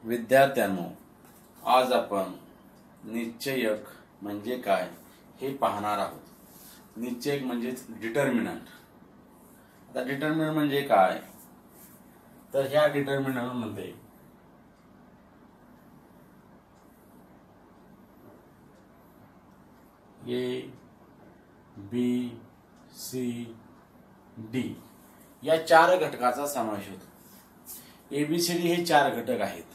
विद्यार्थ्यांनो, आज आपण निश्चयक म्हणजे काय हे पाहणार आहोत। निश्चयक म्हणजे डिटर्मिनंट। आता डिटर्मिनंट म्हणजे काय, तर ह्या डिटर्मिनंट मध्ये ए बी सी डी या चार घटकाचा समावेश होतो। एबीसीडी हे चार घटक आहेत।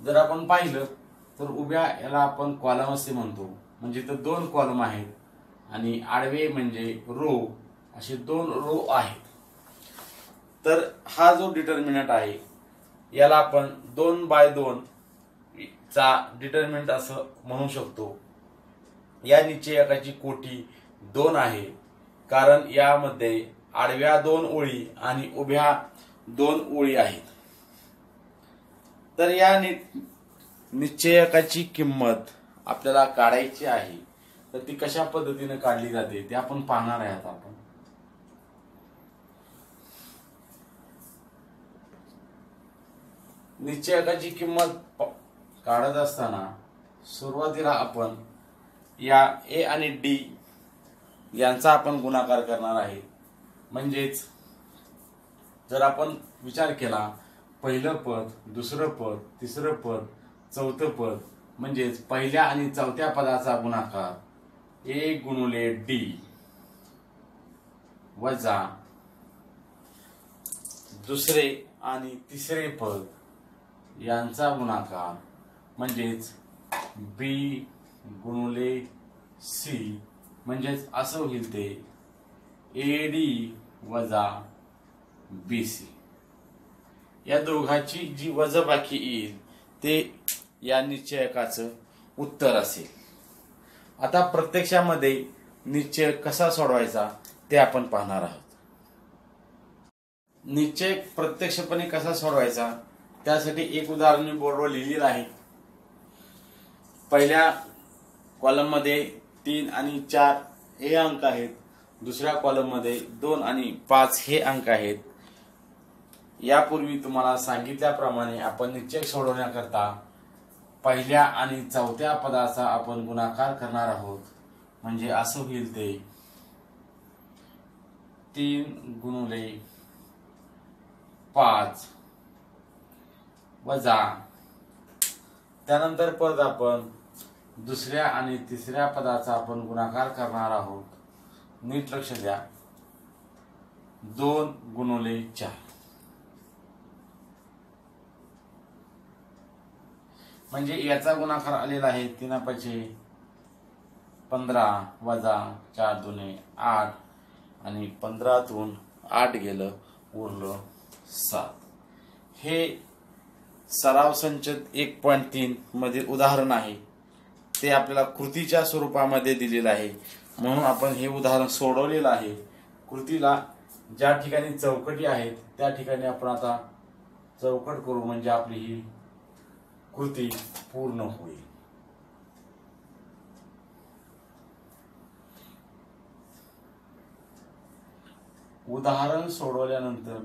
जर आपण पाहिलं तर उभ्या याला आपण कॉलम असे म्हणतो, म्हणजे तर दोन कॉलम आहेत आणि आडवे म्हणजे रो, असे दोन रो आहेत। तर हा जो डिटर्मिनंट आहे याला आपण 2x2 चा डिटर्मिनंट असं म्हणू शकतो। या निश्चयकाची कोटी 2 आहे, कारण यामध्ये आडव्या 2 ओळी आणि उभ्या 2 ओळी आहेत। तर या निश्चयकाची किंमत आपल्याला काढायची आहे, तर ती कशा पद्धतीने काढली जाते ते आपण पाहणार आहोत। आपण निश्चयकाची किंमत काढत असताना सुरुवातीला आपण या ए आणि डी यांचा आपण गुणाकार करणार आहे। म्हणजेच जर आपण विचार केला, पहिलं पद, दुसरं पद, तिसरं पद, चौथं पद, म्हणजेच पहिल्या आणि चौथ्या पदाचा गुणाकार ए गुणिले डी वजा दुसरे आणि तिसरे पद यांचा गुणाकार म्हणजेच बी गुणिले सी, म्हणजेच असं होईल ते ए डी वजा बी सी। या दोघांची जी वजाबाकी येईल ते या निश्चयकाचं उत्तर असेल। आता प्रत्यक्षामध्ये निश्चय कसा सोडवायचा ते आपण पाहणार आहोत। निश्चय प्रत्यक्षपणे कसा सोडवायचा त्यासाठी एक उदाहरण मी बोर्डवर लिहिलेलं आहे। पहिल्या कॉलम मध्ये 3 आणि 4 हे अंक आहेत, दुसऱ्या कॉलम मध्ये 2 आणि 5 हे अंक आहेत। यापूर्वी तुम्हाला सांगितल्याप्रमाणे आपण निश्चय सोडवण्याकरता पहिल्या आणि चौथ्या पदाचा आपण गुणाकार करणार आहोत। म्हणजे असं होईल ते 3 गुणिले 5 वजा त्यानंतर परत आपण दुसऱ्या आणि तिसऱ्या पदाचा आपण गुणाकार करणार आहोत। नीट लक्ष द्या, 2 गुणिले 4, म्हणजे याचा गुणाकार आलेला आहे 3×5 15 वजा 4 दुने 8 आणि 15तून 8 गेलं, उरलं 7। हे सराव संच 1.3 मधील उदाहरण आहे। ते आपल्याला कृतीच्या स्वरूपामध्ये दिलेलं आहे, म्हणून आपण हे उदाहरण सोडवलेलं आहे। कृतीला ज्या ठिकाणी चौकटी आहेत त्या ठिकाणी आपण आता चौकट करू, म्हणजे आपली ही कृती पूर्ण होईल। उदाहरण सोडवल्यानंतर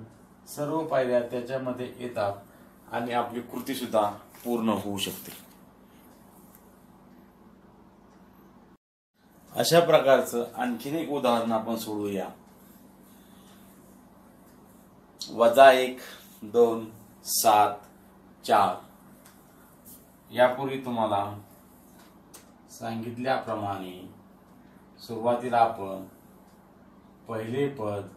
सर्व पायऱ्या त्याच्यामध्ये येतात आणि आपली कृती सुद्धा पूर्ण होऊ शकते। अशा प्रकारचं आणखीन एक उदाहरण आपण सोडूया। -1 2 7 4। यापूर्वी तुम्हाला सांगितल्याप्रमाणे सुरुवातीला आपण पहिले पद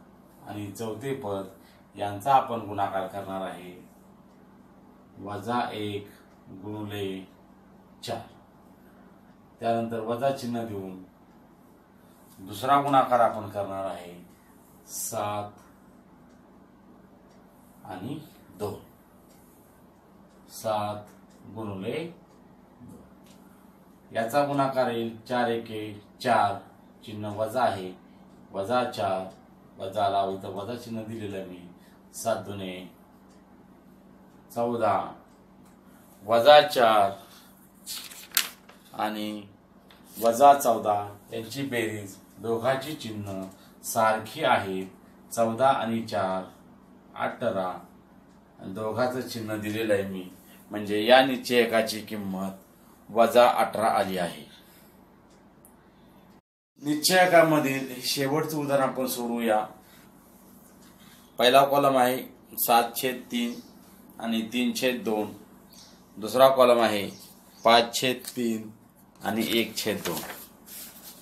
आणि चौथे पद यांचा आपण गुणाकार करणार आहे। -1 गुणिले 4, त्यानंतर वजा चिन्ह देऊन दुसरा गुणाकार आपण करणार आहे 7 आणि 2, 7 गुणिले 2। याचा गुणाकार येईल 4×1 4, चिन्ह वजा आहे, वजा 4 वजा लावू तर वजा चिन्ह दिलेलं मी, 7 दुने 14 वजा 4 आणि वजा 14 यांची बेरीज, दोघांची चिन्ह सारखी आहेत, 14 आणि 4 18, दोघांचं चिन्ह दिलेलं आहे मी, म्हणजे या निश्चयकाची किंमत -18 आली आहे. निश्चयकामधील शेवटचं उदाहरण आपण सोडवूया. पहिला कॉलम आहे 7/3 आणि 3/2. दुसरा कॉलम आहे 5/3 आणि 1/2.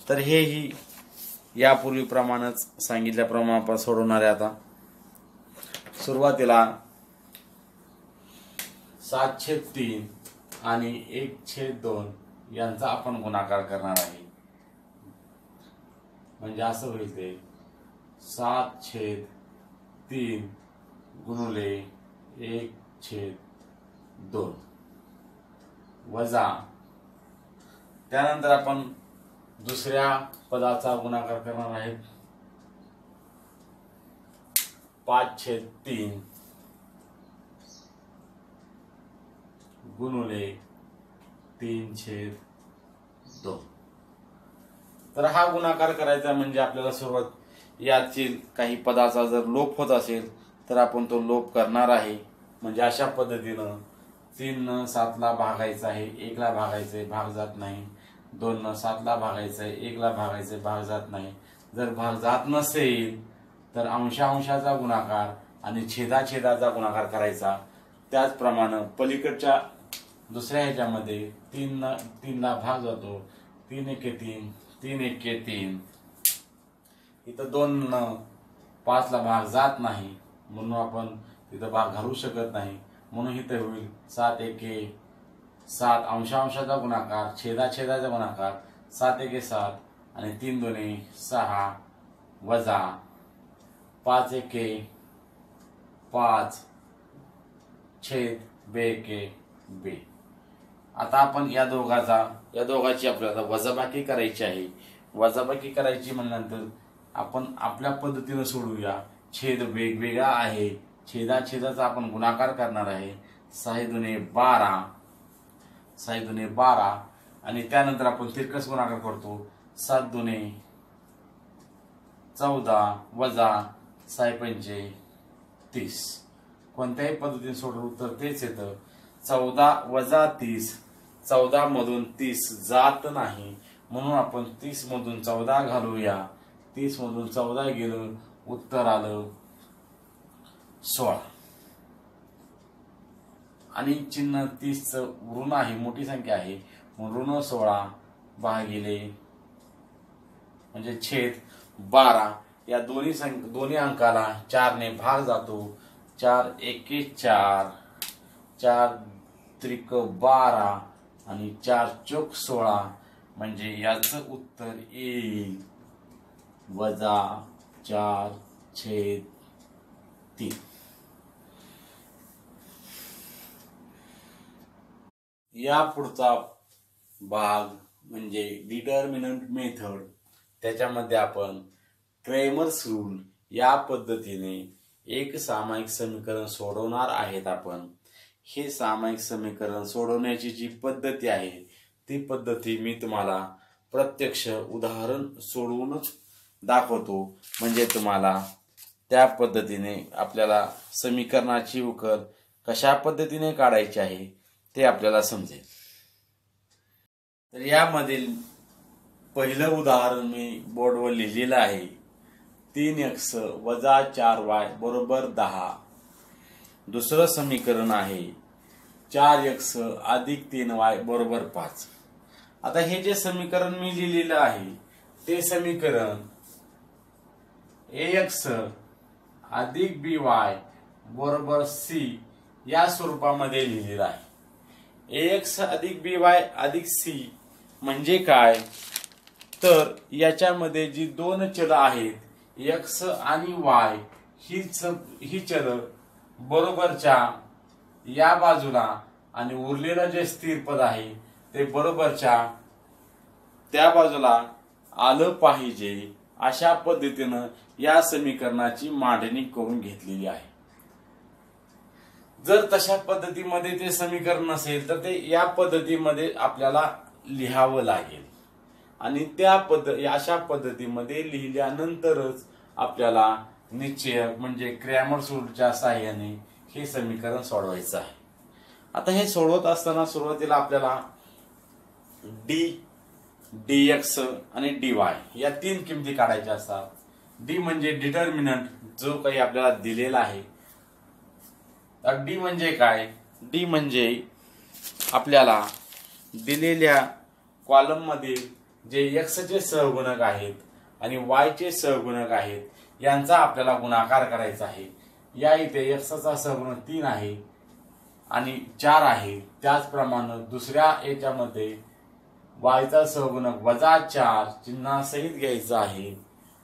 तर हेही यापूर्वीप्रमाणेच सांगितल्याप्रमाणे आपण सोडवणार आहे. आता सुरुवातीला 7/3 आणि 1/2 यांचा आपण गुणाकार करणार आहे. म्हणजे असं होईल ते 7/3 गुणिले 1/2 वजा, त्यानंतर आपण दुसऱ्या पदाचा गुणाकार करणार आहे 5/3 गुणिले 3/2. तर हा गुणाकार करायचा म्हणजे आपल्याला सुरुवात यातील काही पदाचा जर लोप होत असेल तर आपण तो लोप करणार आहे. म्हणजे अशा पद्धतीनं 3 7ला भागायचं आहे, 1ला भागायचंय, भाग जात नाही. 2 7ला भागायचंय, 1ला भागायचंय, भाग जात नाही. जर भाग जात नसेल तर अंशांशाचा गुणाकार आणि छेदाछेदाचा गुणाकार करायचा. त्याचप्रमाणे पलीकडच्या दुसऱ्या ह्याच्यामध्ये 3ला भाग जातो, 3 एके 3, 3 एके 3. इथं 2 5ला भाग जात नाही म्हणून आपण तिथं भाग घालू शकत नाही. म्हणून इथं होईल 7 एके 7 अंशांशाचा गुणाकार, छेदाछेदाचा गुणाकार 7 एके 7 आणि 3 दोन्ही 6 वजा 5 एके 5 छेद बे एके बे. आता आपण या दोघाची आपल्याला वजाबाकी करायची आहे. वजाबाकी करायची म्हणल्यानंतर आपण आपल्या पद्धतीने सोडवूया. छेद वेगवेगळा आहे, छेदाछेदाचा आपण गुणाकार करणार आहे. 6 दुने 12, 6 दुने 12 आणि त्यानंतर आपण तिरकस गुणाकार करतो. 7 दुने 14 वजा 6 पंचे 30. कोणत्याही पद्धतीने सोडवू तर तेच येतं. 14 वजा 30, 14 मधून 30 जात नाही म्हणून आपण 30 मधून 14 घालूया. 30 मधून 14 गेलं, उत्तर आलं 16. आणि चिन्ह 30 ऋण आहे, मोठी संख्या आहे म्हणून ऋण 16 भागिले म्हणजे छेद 12. या दोन्ही अंकाला 4 ने भाग जातो. 4 एके 4, 4 त्रिक 12 आणि 4 चौक 16 म्हणजे याचं उत्तर येईल -4/3. या पुढचा भाग म्हणजे डिटर्मिनंट मेथड. त्याच्यामध्ये आपण क्रेमर्स रूल या पद्धतीने एक सामायिक समीकरण सोडवणार आहेत. आपण हे सामायिक समीकरण सोडवण्याची जी पद्धती आहे ती पद्धती मी तुम्हाला प्रत्यक्ष उदाहरण सोडवूनच दाखवतो. म्हणजे तुम्हाला त्या पद्धतीने आपल्याला समीकरणाची उकल कशा पद्धतीने काढायची आहे ते आपल्याला समजेल. तर यामधील पहिलं उदाहरण मी बोर्डवर लिहिलेलं आहे. 3x वजा 4y बरोबर 10. दुसरं समीकरण आहे 4x अधिक 3y बरोबर 5. आता हे जे समीकरण मी लिहिलेलं आहे ते समीकरण ax अधिक by बरोबर c या स्वरूपामध्ये लिहिलेलं आहे. ax अधिक by अधिक c म्हणजे काय, तर याच्यामध्ये जी दोन चल आहेत x आणि y ही चल बरोबरच्या या बाजूला आणि उरलेलं जे स्थिर पद आहे ते बरोबरच्या त्या बाजूला आलं पाहिजे अशा पद्धतीनं या समीकरणाची मांडणी करून घेतलेली आहे. जर तशा पद्धतीमध्ये ते समीकरण नसेल तर ते या पद्धतीमध्ये आपल्याला लिहावं लागेल आणि अशा पद्धतीमध्ये लिहिल्यानंतरच आपल्याला निश्चय म्हणजे क्रॅमर्स रूलच्या सहाय्याने हे समीकरण सोडवायचं आहे. आता हे सोडवत असताना सुरुवातीला आपल्याला डी, dx आणि dy या तीन किमती काढायच्या असतात. डी म्हणजे डिटर्मिनंट, जो काही आपल्याला दिलेला आहे. तर डी म्हणजे काय? डी म्हणजे आपल्याला दिलेल्या कॉलम मध्ये जे x चे सहगुणक आहेत आणि y चे सहगुणक आहेत यांचा आपल्याला गुणाकार करायचा आहे. या इथे x चा सहगुणक 3 आहे आणि 4 आहे. त्याचप्रमाणे दुसऱ्या याच्यामध्ये y चा सहगुणक -4 चिन्हासहित घ्यायचा आहे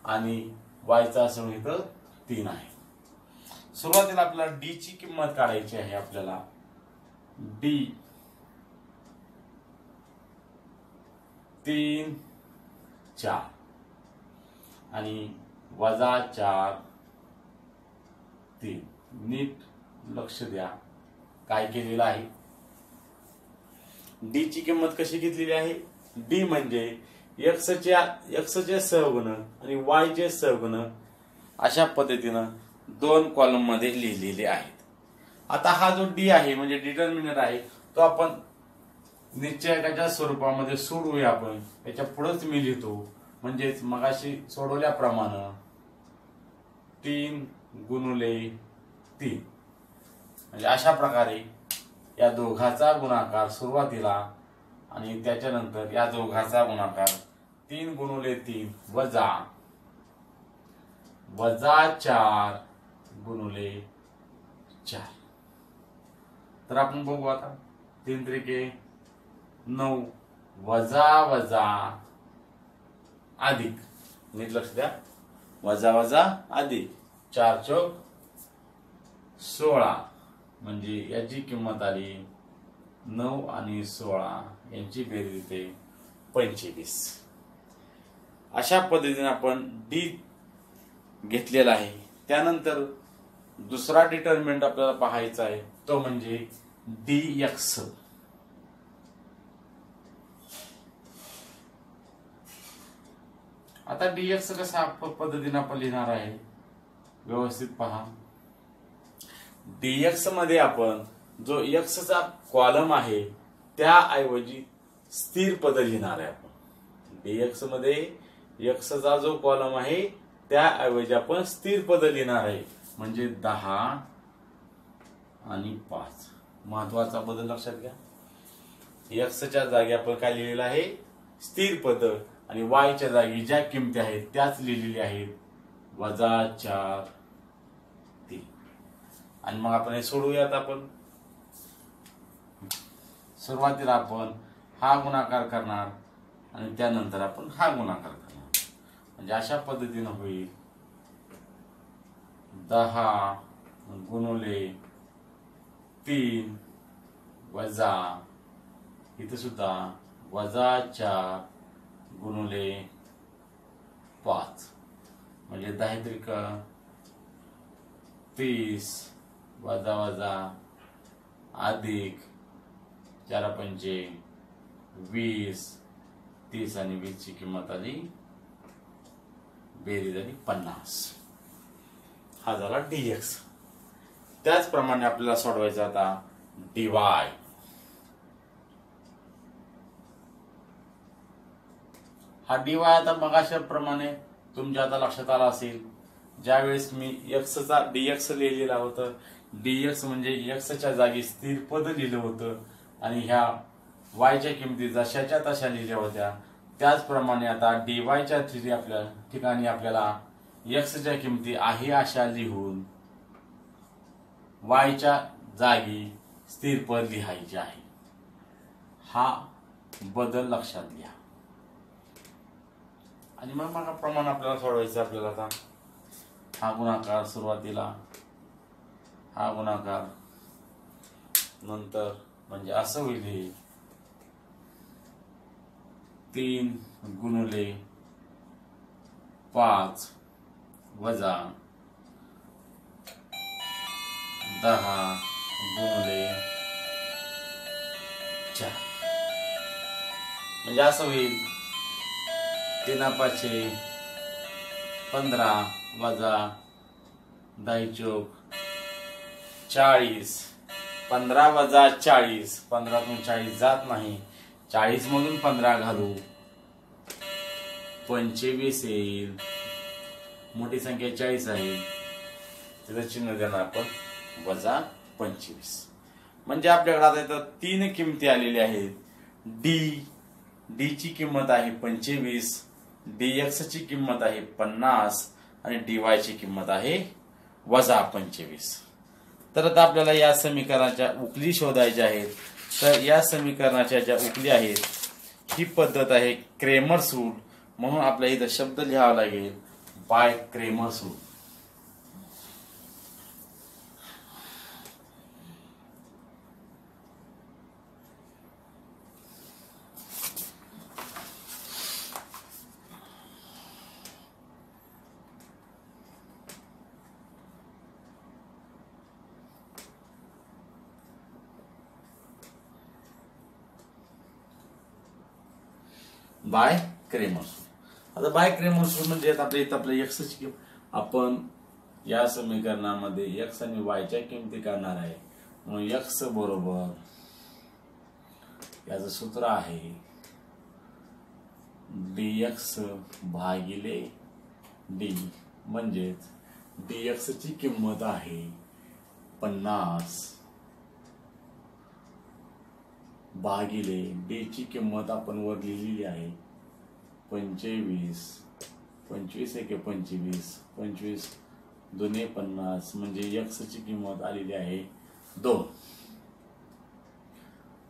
आणि y चा सहगुणक 3 आहे. सुरुवातीला आपल्याला डी ची किंमत काढायची आहे. आपल्याला डी 3, 4 आणि -4, 3. नीट लक्ष द्या काय केलेलं आहे. डी ची किंमत कशी घेतलेली आहे? डी म्हणजे x चे सहगुणक आणि y चे सहगुणक अशा पद्धतीनं दोन कॉलम मध्ये लिहिलेले आहेत. आता हा जो डी आहे म्हणजे डिटर्मिनंट आहे तो आपण निश्चयकाच्या स्वरूपामध्ये सोडवूया. आपण याच्या पुढेच मी लिहितो म्हणजेच मगाशी सोडवल्याप्रमाणे 3 × 3 म्हणजे अशा प्रकारे या दोघाचा गुणाकार सुरुवातीला आणि त्याच्यानंतर या दोघाचा गुणाकार 3 × 3 वजा 4 × 4. तर आपण बघू आता 3 त्रिके 9 वजा अधिक, नीट लक्ष द्या, वजा अधिक 4 चौक 16 म्हणजे याची किंमत आली 9 आणि 16 यांची बेरीज येते 25. अशा पद्धतीने आपण डी घेतलेला आहे. त्यानंतर दुसरा डिटर्मिनंट आपल्याला पाहायचा आहे तो म्हणजे dx. आता dx कसा पद्धतीने आपण लिहिणार आहे व्यवस्थित पहा. dx मध्ये आपण जो x चा कॉलम आहे त्याऐवजी स्थिर पद लिहिणार आहे. आपण dx मध्ये x चा जो कॉलम आहे त्याऐवजी आपण स्थिर पद लिहिणार आहे म्हणजे 10 आणि 5. महत्वाचा बदल लक्षात घ्या. x च्या जागी आपण काय लिहिलेलं आहे? स्थिर पद आणि y च्या जागी ज्या किमती आहेत त्याच लिहिलेल्या आहेत -4, 3. आणि मग आपण हे सोडवूयात. आपण सुरुवातीला आपण हा गुणाकार करणार आणि त्यानंतर आपण हा गुणाकार करणार म्हणजे अशा पद्धतीने होईल 10 × 3 वजा इथे सुद्धा -4 × 5 म्हणजे 10 त्रिक 30 वजा अधिक 4 पंचे 20, 30 आणि 20 ची किंमत आली बेरीज आली 50. हा झाला dx. त्याचप्रमाणे आपल्याला सोडवायचा आता dy. हा dy आता मगाशाप्रमाणे तुमच्या आता लक्षात आला असेल. ज्यावेळेस मी x चा dx लिहिलेला होता, dx म्हणजे x च्या जागी स्थिर पद लिहिलं होतं आणि ह्या y च्या किमती जशाच्या तशा लिहिल्या होत्या. त्याचप्रमाणे आता dy च्या ठिकाणी आपल्याला x च्या किमती आहे अशा लिहून y च्या जागी स्थिर पद लिहायचे आहे. हा बदल लक्षात घ्या. आणि मग प्रमाण आपल्याला सोडवायचं. आपल्याला आता हा गुणाकार सुरुवातीला, हा गुणाकार नंतर म्हणजे असं होईल 3 × 5 वजा 10 × 4 म्हणजे असं होईल 3 5 15 वजा 10 चौक 40 15 वजा 40, 15तून 40 जात नाही, 40 मधून 15 घालू, 25 येईल. मोठी संख्या 40 आहे, तिथं चिन्ह देणार आपण वजा 25. म्हणजे आपल्याकडे आता इथं 3 किमती आलेल्या आहेत. डी ची किंमत आहे 25, dx ची किंमत आहे 50 आणि dy ची किंमत आहे वजा 25. तर आता आपल्याला या समीकरणाच्या उकली शोधायच्या आहेत. तर या समीकरणाच्या ज्या उकली आहेत ही पद्धत आहे क्रेमर्स रूल, म्हणून आपल्याला इथं शब्द लिहावा लागेल bye Cramer's rule. Bye Cramer's rule. आता बाय क्रेमर्स रूल म्हणजे आपल्या इथं आपल्या x ची किंमत आपण या समीकरणामध्ये x आणि y च्या किमती काढणार आहे. म्हणून x बरोबर याचं सूत्र आहे dx भागिले d, म्हणजेच dx ची किंमत आहे 50 भागिले d ची किंमत आपण वर लिहिलेली आहे 25, 25 एके 25, 25 दुने 50, म्हणजे x ची किंमत आलेली आहे 2.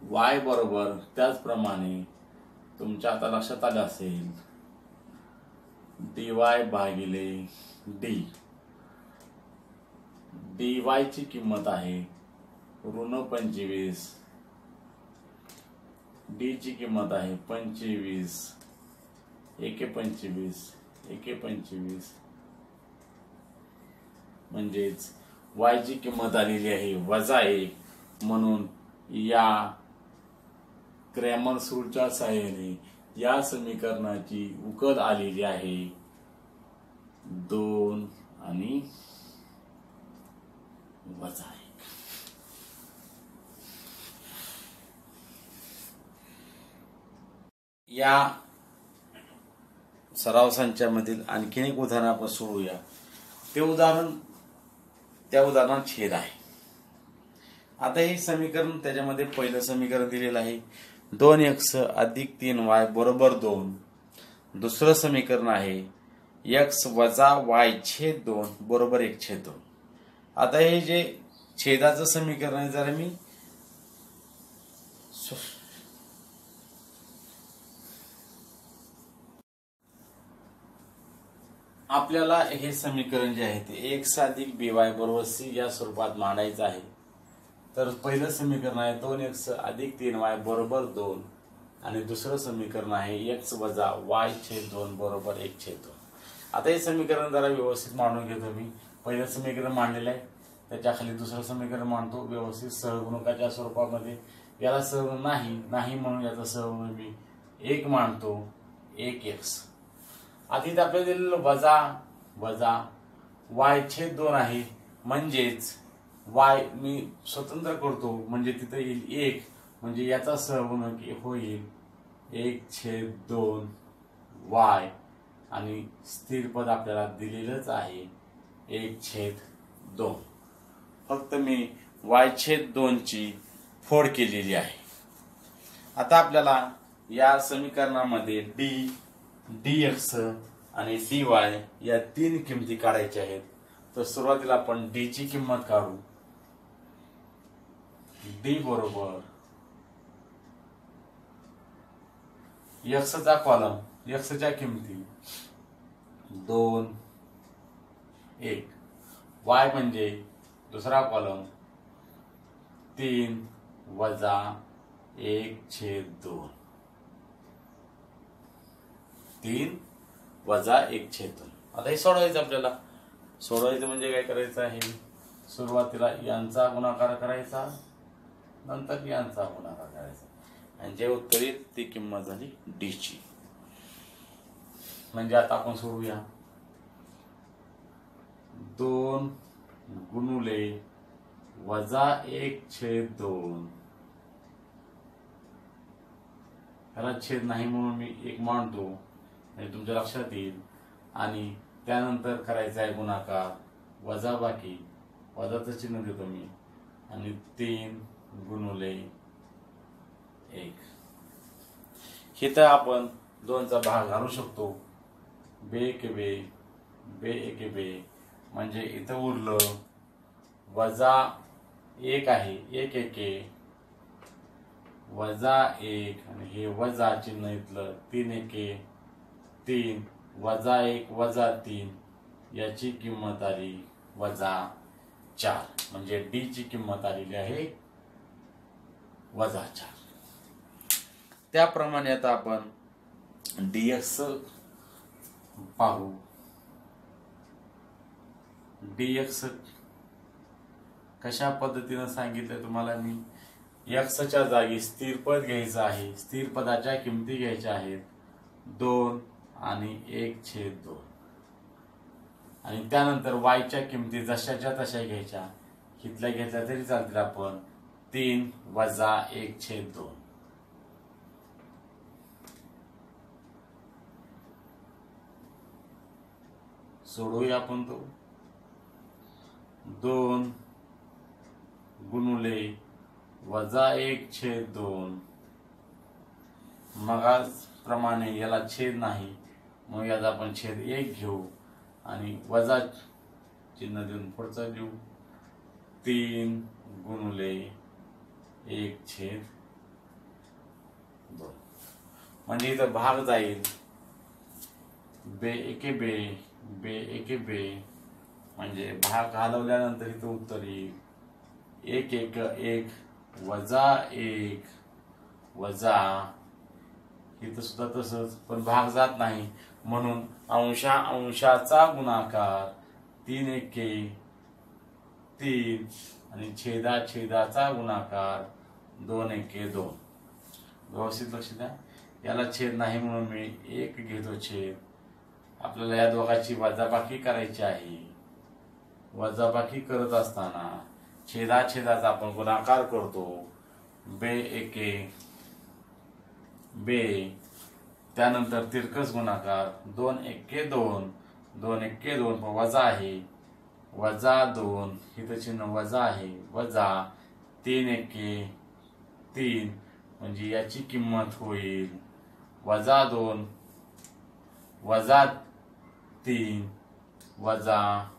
y बरोबर त्याचप्रमाणे तुमच्या आता लक्षात आलं असेल dy भागिले d, dy ची किंमत आहे ऋण 25, d ची किंमत आहे 25 एके 25 एके 25, म्हणजेच y ची किंमत आलेली आहे वजा 1. म्हणून या क्रॅमर्स रूलच्या सहाय्याने या समीकरणाची उकल आलेली आहे 2 आणि वजा 1. या सराव संचामधील आणखीन एक उदाहरण आपण सोडूया. त्या उदाहरणात छेद आहे. आता हे समीकरण त्याच्यामध्ये पहिलं समीकरण दिलेलं आहे 2x अधिक 3y बरोबर 2. दुसरं समीकरण आहे x वजा y छेद 2 बरोबर 1/2. आता हे जे छेदाचं समीकरण आहे जरा मी आपल्याला हे समीकरण जे आहे ते x अधिक by बरोबर c या स्वरूपात मांडायचं आहे. तर पहिलं समीकरण आहे 2x अधिक 3y बरोबर 2 आणि दुसरं समीकरण आहे x वजा y छेद 2 बरोबर 1/2. आता हे समीकरण जरा व्यवस्थित मांडून घेतो मी. पहिलं समीकरण मांडलेलं आहे, त्याच्या खाली दुसरं समीकरण मांडतो व्यवस्थित सहगुणकाच्या स्वरूपामध्ये. याला सहगुणक नाही म्हणून याचा सहगुणक मी 1 मांडतो 1x. आता इथे आपल्याला दिलेलं वजा y छेद 2 आहे, म्हणजेच y मी स्वतंत्र करतो म्हणजे तिथे येईल 1, म्हणजे याचा सहगुणक होईल 1/2 y आणि स्थिर पद आपल्याला दिलेलंच आहे 1/2. फक्त मी y/2 ची फोड केलेली आहे. आता आपल्याला या समीकरणामध्ये dx आणि dy या 3 किमती काढायच्या आहेत. तर सुरुवातीला आपण d ची किंमत काढू. d बरोबर x चा कॉलम, x च्या किमती 2 1, y म्हणजे दुसरा कॉलम 3 वजा 1/2, 3 वजा 1/2. आता हे सोडवायचं आपल्याला. सोडवायचं म्हणजे काय करायचं आहे, सुरुवातीला यांचा गुणाकार करायचा, नंतर यांचा गुणाकार करायचा आणि जे उत्तर येईल ती किंमत झाली डी ची. म्हणजे आता आपण सोडूया 2 गुणुले -1/2. ह्याला छेद नाही म्हणून मी 1 मांडतो, म्हणजे तुमच्या लक्षात येईल. आणि त्यानंतर करायचा आहे गुणाकार, वजाबाकी, वजाचं चिन्ह देतो मी, आणि 3 गुणुले 1. हे तर आपण 2चा भाग घालू शकतो. बे के बे, बे एके बे, म्हणजे इथं उरलं -1 आहे, 1 एके -1, आणि हे वजा चिन्ह इथलं 3 एके 3, -1 -3, याची किंमत आली -4, म्हणजे डी ची किंमत आलेली आहे -4. त्याप्रमाणे आता आपण dx पाहू. dx कशा पद्धतीने सांगितलं तुम्हाला मी. x च्या जागी स्थिर पद घ्यायचं आहे. स्थिर पदाच्या किमती घ्यायच्या आहेत 2 आणि 1/2, आणि त्यानंतर y च्या किमती जशाच्या तशा घ्यायच्या. इथल्या घेतल्या तरी चालतील आपण. 3 वजा 1/2. सोडवूया आपण तो. 2 गुणुले -1/2. मगाप्रमाणे याला छेद नाही, मग याचा आपण छेद 1 घेऊ आणि वजा चिन्ह देऊन पुढचा लिहू. 3 गुणुले 1/2, म्हणजे इथं भाग जाईल. बे एके बे, बे एके बे, म्हणजे भाग घालवल्यानंतर इथं उत्तर येईल 1 1 1 वजा 1 वजा. इथं सुद्धा तसंच, पण भाग जात नाही म्हणून अंशाचा गुणाकार 3 एके 3, आणि छेदाचा गुणाकार 2 एके 2. व्यवस्थित लक्ष द्या. याला छेद नाही म्हणून मी 1 घेतो छेद. आपल्याला या दोघांची वजाबाकी करायची आहे. वजाबाकी करत असताना छेदाचा आपण गुणाकार करतो. बे एके बे, त्यानंतर तिरकस गुणाकार 2 एके 2, 2 एके 2, वजा आहे -2, इथं चिन्ह वजा आहे वजा 3 एके 3, म्हणजे याची किंमत होईल -2 वजा 3 वजा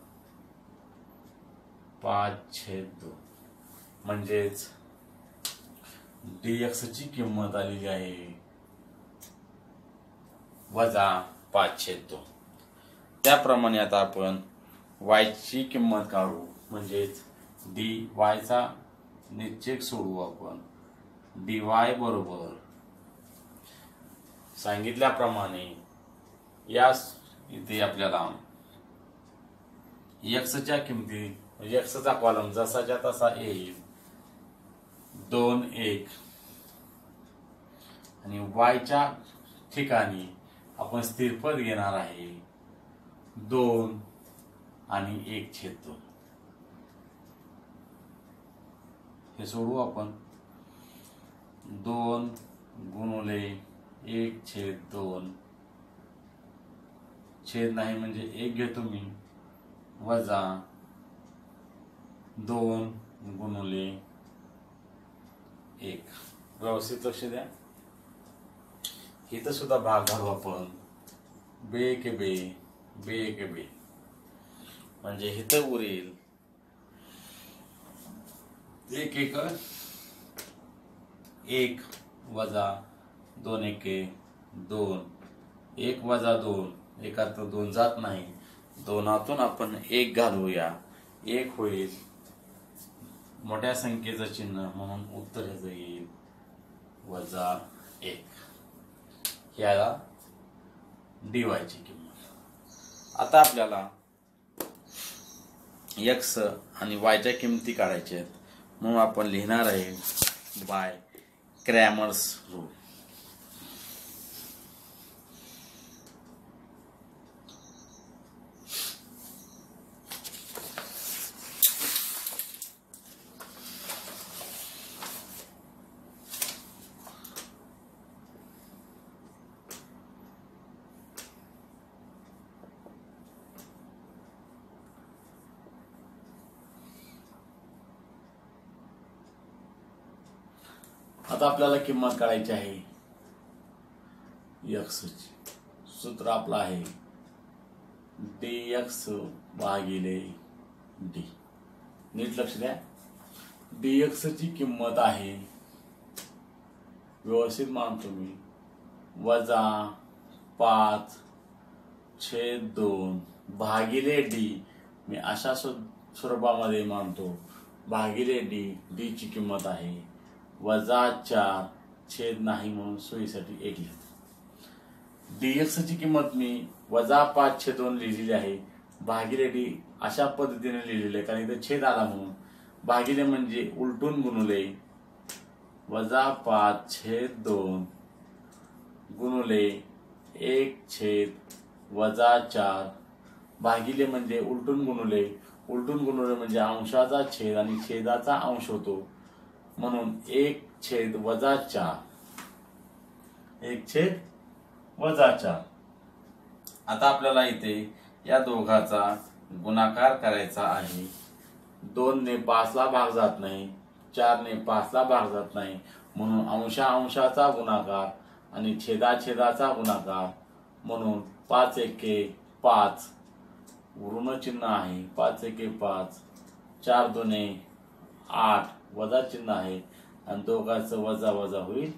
5/2, म्हणजेच dx ची किंमत आलेली आहे -5/2. त्याप्रमाणे आता आपण y ची किंमत काढू, म्हणजेच dy चा निश्चेक सोडवू आपण. dy बरोबर सांगितल्याप्रमाणे या इथे आपल्याला x च्या किमती, x चा कॉलम जसाच्या तसा येईल 2 1, आणि y च्या ठिकाणी आपण स्थिर पद घेणार आहे 2 आणि 1/2. हे सोडवू आपण. 2 गुणुले 1/2, छेद नाही म्हणजे 1 घेतो मी, वजा 2 गुणुले 1. व्यवस्थित लक्ष द्या. इथं सुद्धा भाग घालू आपण. बे के बे, बे के बे, म्हणजे इथं उरेल 1 1 1 वजा 2 एके 2, 1 वजा 2, एकात 2 जात नाही, 2तून आपण 1 घालूया, 1 होईल. मोठ्या संख्येचं चिन्ह म्हणून उत्तर याचं येईल -1. याला dy ची किंमत. आता आपल्याला x आणि y च्या किमती काढायच्या आहेत, म्हणून आपण लिहिणार आहे बाय क्रॅमर्स रूल. आता आपल्याला किंमत काढायची आहे x ची. सूत्र आपलं आहे dx भागिले d. नीट लक्ष द्या. dx ची किंमत आहे, व्यवस्थित मानतो मी, -5/2 भागिले d. मी अशा स्वरूपामध्ये मानतो, भागिले d. d ची किंमत आहे -4 छेद नाही म्हणून सोयीसाठी 1 लिहितो. dx ची किंमत मी -5/2 लिहिलेली आहे, भागिले d अशा पद्धतीने लिहिलेले आहे कारण इथे छेद आला म्हणून. भागिले म्हणजे उलटून गुणुले, -5/2 गुणुले 1/4 भागिले म्हणजे उलटून गुणुले, उलटून गुणुले म्हणजे अंशाचा छेद आणि छेदाचा अंश होतो म्हणून 1/4. 1/4. आता आपल्याला इथे या दोघाचा गुणाकार करायचा आहे. 2 ने 5 ला भाग जात नाही, 4 ने 5 ला भाग जात नाही म्हणून अंशाचा गुणाकार आणि छेदाचा गुणाकार म्हणून 5×1 5 ऋण चिन्ह आहे, 5×1 5, 4×2 8 वजा चिन्ह आहे आणि दोघांचं वजा वजा होईल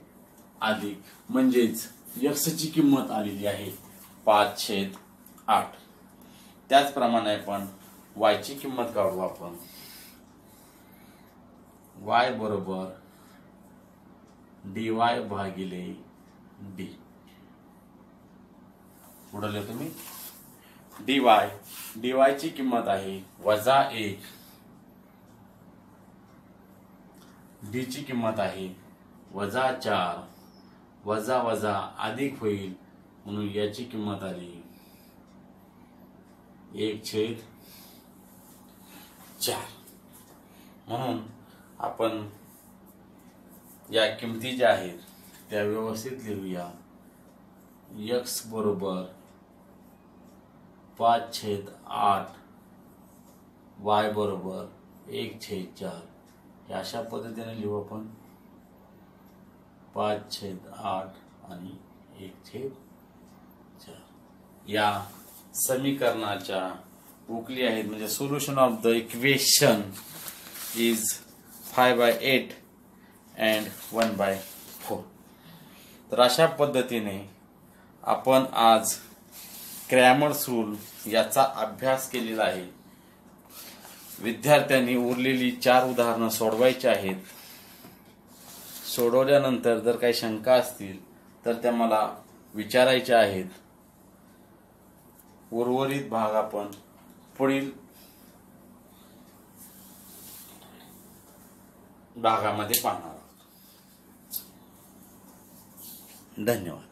अधिक, म्हणजेच x ची किंमत आलेली आहे 5/8. त्याचप्रमाणे आपण y ची किंमत काढू. आपण y बरोबर dy भागिले d. पुढे लिहितो मी dy ची किंमत आहे -1, d ची किंमत आहे -4, वजा वजा अधिक होईल म्हणून याची किंमत आली 1/4. म्हणून आपण या किमती ज्या आहेत त्या व्यवस्थित लिहूया. x बरोबर 5/8, y बरोबर 1/4. हे अशा पद्धतीने लिहू आपण 5/8 आणि 1/4. या समीकरणाच्या उकली आहेत, म्हणजे solution of the equation is 5/8 and 1/4. तर अशा पद्धतीने आपण आज क्रॅमर्स रूल याचा अभ्यास केलेला आहे. विद्यार्थ्यांनी उरलेली 4 उदाहरणं सोडवायची आहेत. सोडवल्यानंतर जर काही शंका असतील तर त्या मला विचारायच्या आहेत. उर्वरित भाग आपण पुढील भागामध्ये पाहणार आहोत. धन्यवाद.